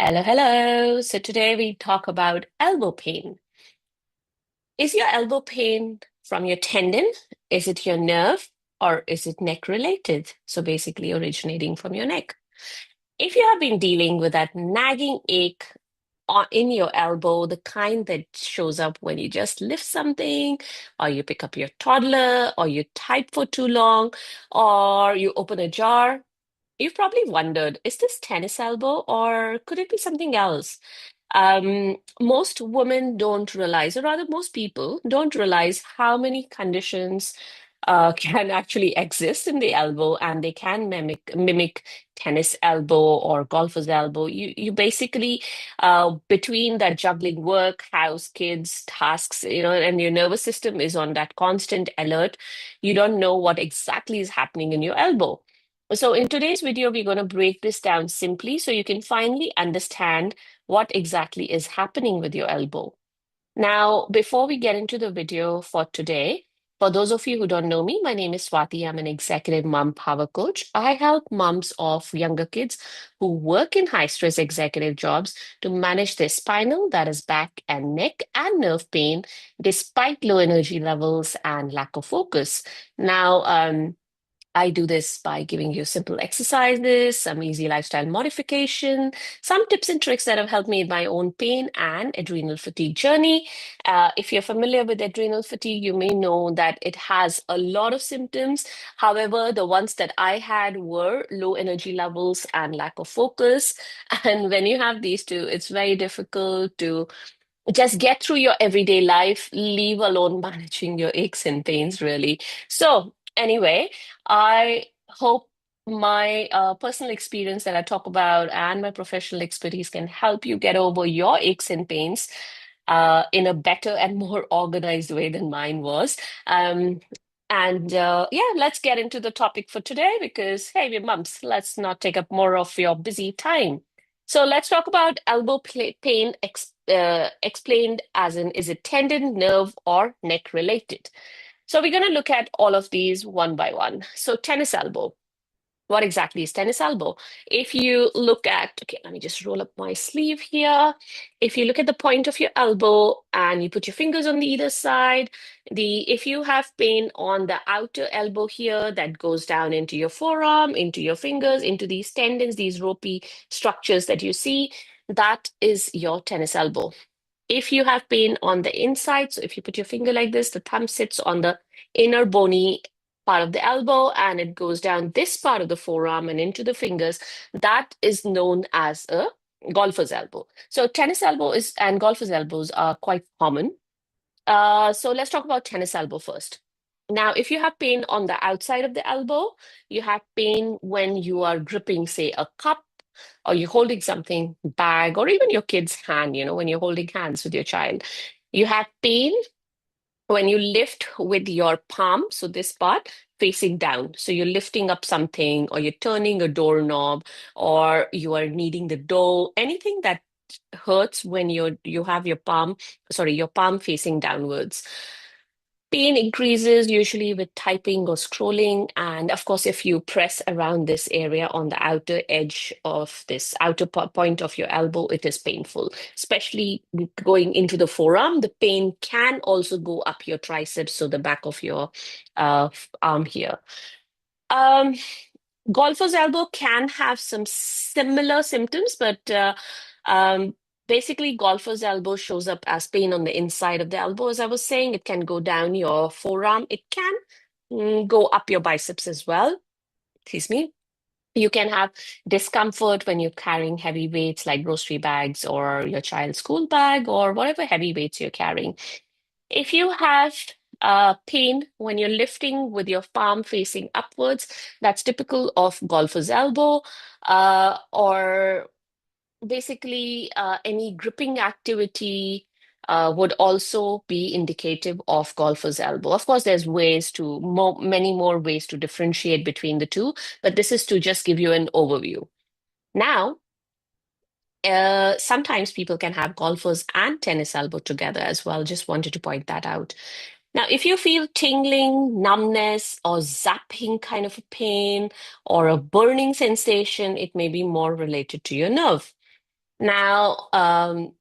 Hello, hello. So today we talk about elbow pain. Is your elbow pain from your tendon? Is it your nerve? Or is it neck related? So basically originating from your neck. If you have been dealing with that nagging ache in your elbow, the kind that shows up when you just lift something, or you pick up your toddler, or you type for too long, or you open a jar, you've probably wondered, is this tennis elbow or could it be something else? Most women don't realize, or rather, most people don't realize how many conditions can actually exist in the elbow, and they can mimic tennis elbow or golfer's elbow. You basically between that juggling work, house, kids, tasks, and your nervous system is on that constant alert. You don't know what exactly is happening in your elbow. So in today's video, we're going to break this down simply so you can finally understand what exactly is happening with your elbow. Now, before we get into the video for today, for those of you who don't know me, my name is Swati. I'm an executive mom power coach. I help moms of younger kids who work in high stress executive jobs to manage their spinal, that is back and neck, and nerve pain despite low energy levels and lack of focus. Now, I do this by giving you simple exercises, some easy lifestyle modification, some tips and tricks that have helped me in my own pain and adrenal fatigue journey. If you're familiar with adrenal fatigue, you may know that it has a lot of symptoms. However, the ones that I had were low energy levels and lack of focus. And when you have these two, it's very difficult to just get through your everyday life, leave alone managing your aches and pains, really. So, anyway, I hope my personal experience that I talk about and my professional expertise can help you get over your aches and pains in a better and more organized way than mine was. Um, and yeah, let's get into the topic for today because, hey, we're mums. Let's not take up more of your busy time. So let's talk about pain explained as in is it tendon, nerve, or neck related? So we're going to look at all of these one by one. So tennis elbow. What exactly is tennis elbow? If you look at, okay, let me just roll up my sleeve here. If you look at the point of your elbow and you put your fingers on the either side, if you have pain on the outer elbow here that goes down into your forearm, into your fingers, into these tendons, these ropey structures that you see, that is your tennis elbow. If you have pain on the inside, so if you put your finger like this, the thumb sits on the inner bony part of the elbow and it goes down this part of the forearm and into the fingers, that is known as a golfer's elbow. So tennis elbow is and golfer's elbows are quite common. So let's talk about tennis elbow first. Now, if you have pain on the outside of the elbow, you have pain when you are gripping, say, a cup or you're holding something, bag, or even your kid's hand, when you're holding hands with your child. You have pain when you lift with your palm, so this part facing down. So you're lifting up something, or you're turning a doorknob, or you are kneading the dough, anything that hurts when you have your palm facing downwards. Pain increases usually with typing or scrolling. And of course, if you press around this area on the outer edge of this outer point of your elbow, it is painful, especially going into the forearm. The pain can also go up your triceps, so the back of your arm here. Um, Golfer's elbow can have some similar symptoms, but um, basically, golfer's elbow shows up as pain on the inside of the elbow. As I was saying, it can go down your forearm. It can go up your biceps as well. Excuse me. You can have discomfort when you're carrying heavy weights like grocery bags or your child's school bag or whatever heavy weights you're carrying. If you have pain when you're lifting with your palm facing upwards, that's typical of golfer's elbow, or basically any gripping activity would also be indicative of golfer's elbow. Of course, there's many more ways to differentiate between the two, but this is to just give you an overview. Now, sometimes people can have golfers and tennis elbow together as well. Just wanted to point that out. Now, if you feel tingling, numbness, or zapping kind of a pain, or a burning sensation, it may be more related to your nerve. Now,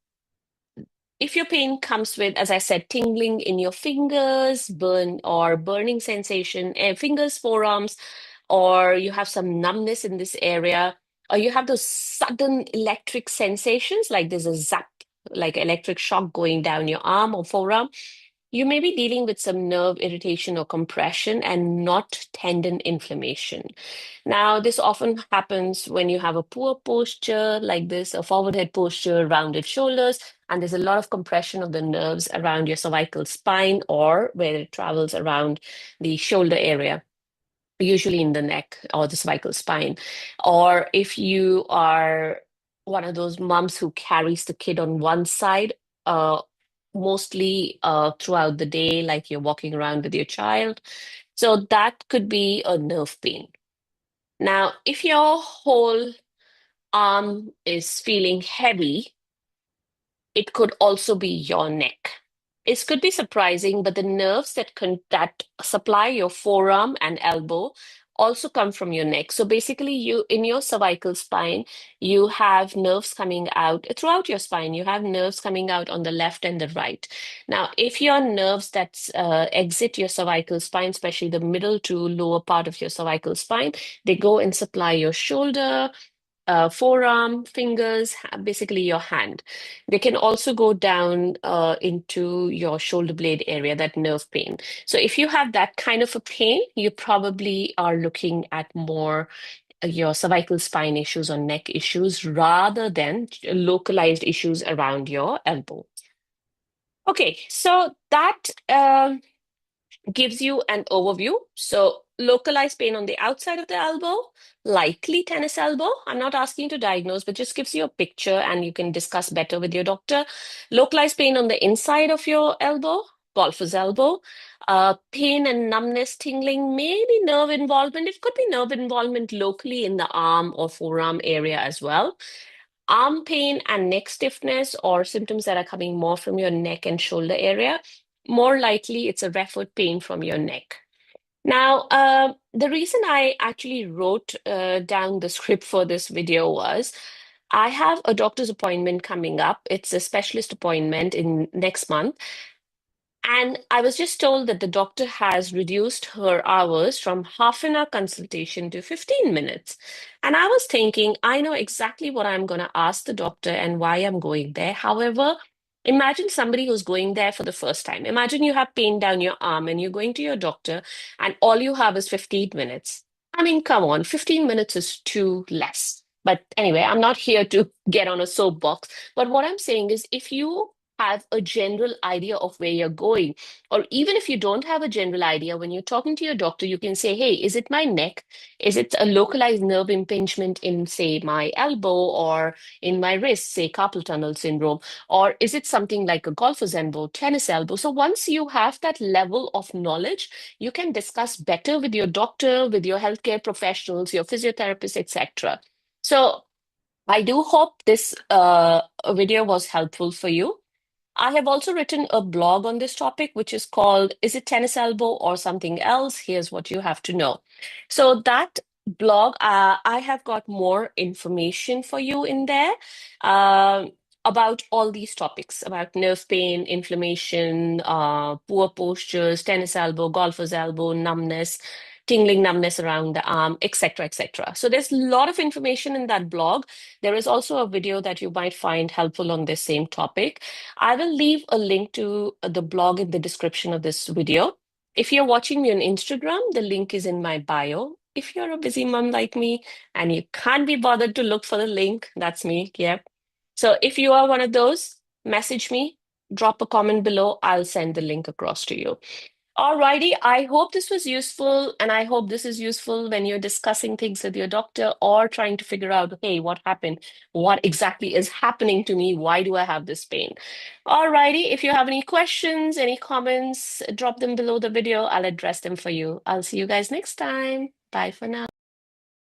if your pain comes with, as I said, tingling in your fingers, burning sensation, fingers, forearms, or you have some numbness in this area, or you have those sudden electric sensations, like there's a zap, like electric shock going down your arm or forearm, you may be dealing with some nerve irritation or compression and not tendon inflammation. Now, this often happens when you have a poor posture like this, a forward head posture, rounded shoulders, and there's a lot of compression of the nerves around your cervical spine or where it travels around the shoulder area, usually in the neck or the cervical spine. Or if you are one of those moms who carries the kid on one side, mostly throughout the day, like you're walking around with your child. So that could be a nerve pain. Now, if your whole arm is feeling heavy, it could also be your neck. It could be surprising, but the nerves that supply your forearm and elbow also come from your neck. So basically, you in your cervical spine, you have nerves coming out throughout your spine. You have nerves coming out on the left and the right. Now, if your nerves that exit your cervical spine, especially the middle to lower part of your cervical spine, they go and supply your shoulder, forearm, fingers, basically your hand. They can also go down into your shoulder blade area, that nerve pain. So if you have that kind of a pain, you probably are looking at more your cervical spine issues or neck issues rather than localized issues around your elbow. Okay, so that gives you an overview. So, localized pain on the outside of the elbow, likely tennis elbow. I'm not asking you to diagnose, but just gives you a picture and you can discuss better with your doctor. Localized pain on the inside of your elbow, golfer's elbow. Pain and numbness, tingling, maybe nerve involvement. It could be nerve involvement locally in the arm or forearm area as well. Arm pain and neck stiffness or symptoms that are coming more from your neck and shoulder area, more likely it's a referred pain from your neck. Now, the reason I actually wrote down the script for this video was I have a doctor's appointment coming up. It's a specialist appointment in next month. And I was just told that the doctor has reduced her hours from half an hour consultation to 15 minutes. And I was thinking, I know exactly what I'm going to ask the doctor and why I'm going there. However, imagine somebody who's going there for the first time. Imagine you have pain down your arm and you're going to your doctor and all you have is 15 minutes. I mean, come on, 15 minutes is too less. But anyway, I'm not here to get on a soapbox. But what I'm saying is, if you have a general idea of where you're going. Or even if you don't have a general idea, when you're talking to your doctor, you can say, hey, is it my neck? Is it a localized nerve impingement in, say, my elbow or in my wrist, say, carpal tunnel syndrome? Or is it something like a golfer's elbow, tennis elbow? So once you have that level of knowledge, you can discuss better with your doctor, with your healthcare professionals, your physiotherapist, etc. So I do hope this video was helpful for you. I have also written a blog on this topic, which is called Is It Tennis Elbow or Something Else? Here's what you have to know. So, that blog, I have got more information for you in there um, about all these topics about nerve pain, inflammation, poor postures, tennis elbow, golfer's elbow, numbness. Tingling numbness around the arm, etc., etc. So there's a lot of information in that blog. There is also a video that you might find helpful on this same topic. I will leave a link to the blog in the description of this video. If you're watching me on Instagram, the link is in my bio. If you're a busy mom like me and you can't be bothered to look for the link, that's me. Yep. So if you are one of those, message me, drop a comment below. I'll send the link across to you. Alrighty, I hope this was useful, and I hope this is useful when you're discussing things with your doctor or trying to figure out, hey, what happened? What exactly is happening to me? Why do I have this pain? Alrighty, if you have any questions, any comments, drop them below the video. I'll address them for you. I'll see you guys next time. Bye for now.